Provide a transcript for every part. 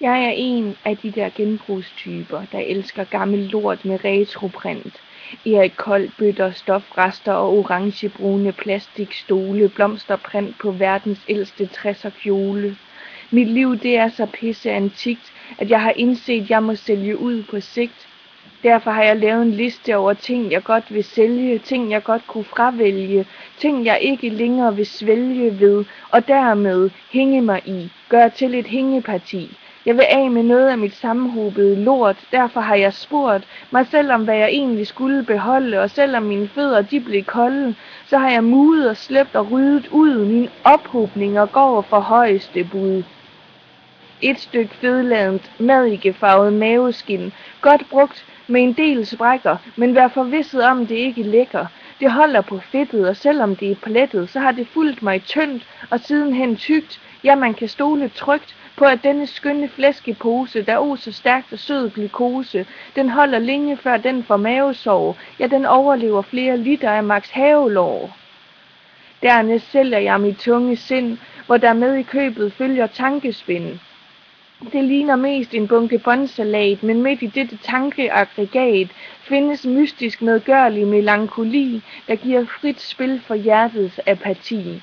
Jeg er en af de der genbrugstyper, der elsker gammel lort med retroprint. Erik Kold bøtter, stofrester og orangebrune plastikstole, blomsterprint på verdens ældste 60'er kjole. Mit liv det er så pisse antikt, at jeg har indset, jeg må sælge ud på sigt. Derfor har jeg lavet en liste over ting, jeg godt vil sælge, ting jeg godt kunne fravælge, ting jeg ikke længere vil svælge ved, og dermed hænge mig i, gøre til et hængeparti. Jeg vil af med noget af mit sammenhobede lort, derfor har jeg spurgt mig selv om, hvad jeg egentlig skulle beholde, og selvom mine fødder de blev kolde, så har jeg mudet og slæbt og ryddet ud, mine ophobninger går for højeste bud. Et stykke fedladent, madikefarvet maveskin, godt brugt med en del sprækker, men vær forvisset om det ikke lækker. Det holder på fedtet, og selvom det er plettet, så har det fulgt mig tyndt og sidenhen tykt. Ja, man kan stole trygt på, at denne skønne flæskepose, der oser stærkt og sød glukose, den holder længe før den får mavesår. Ja, den overlever flere liter af Max Havelår. Dernæst sælger jeg mit tunge sind, hvor der med i købet følger tankespind. Det ligner mest en bunke båndsalat, men midt i dette tankeaggregat findes mystisk medgørlig melankoli, der giver frit spil for hjertets apati.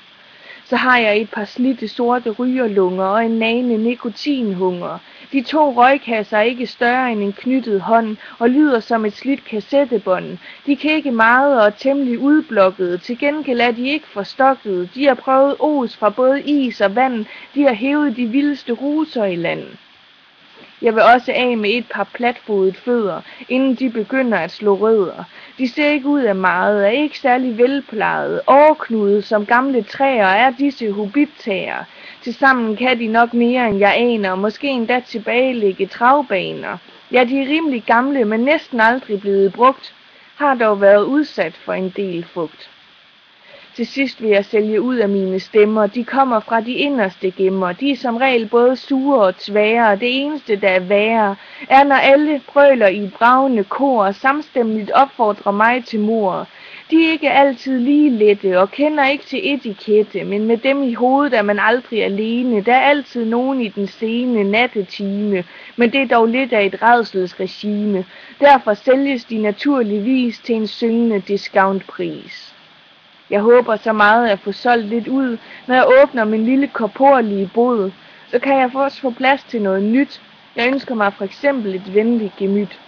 Så har jeg et par slidte sorte rygerlunger og en nagende nikotinhunger. De 2 røgkasser er ikke større end en knyttet hånd og lyder som et slidt kassettebånd. De kan ikke meget og er temmelig udblokkede. Til gengæld er de ikke forstokkede. De har prøvet os fra både is og vand. De har hævet de vildeste ruser i land. Jeg vil også af med et par platfodet fødder, inden de begynder at slå rødder. De ser ikke ud af meget, er ikke særlig velplejede. Overknudet som gamle træer er disse hobittager. Tilsammen kan de nok mere end jeg aner, og måske endda tilbagelægge travbaner. Ja, de er rimelig gamle, men næsten aldrig blevet brugt. Har dog været udsat for en del fugt. Til sidst vil jeg sælge ud af mine stemmer. De kommer fra de inderste gemmer. De er som regel både sure og tvære. Det eneste, der er værre, er, når alle brøler i et bragende kor og samstemmigt opfordrer mig til mord. De er ikke altid lige lette og kender ikke til etikette, men med dem i hovedet er man aldrig alene. Der er altid nogen i den sene nattetime, men det er dog lidt af et rædselsregime. Derfor sælges de naturligvis til en syngende discountpris. Jeg håber så meget at få solgt lidt ud, når jeg åbner min lille korporlige bod. Så kan jeg også få plads til noget nyt. Jeg ønsker mig for eksempel et venligt gemyt.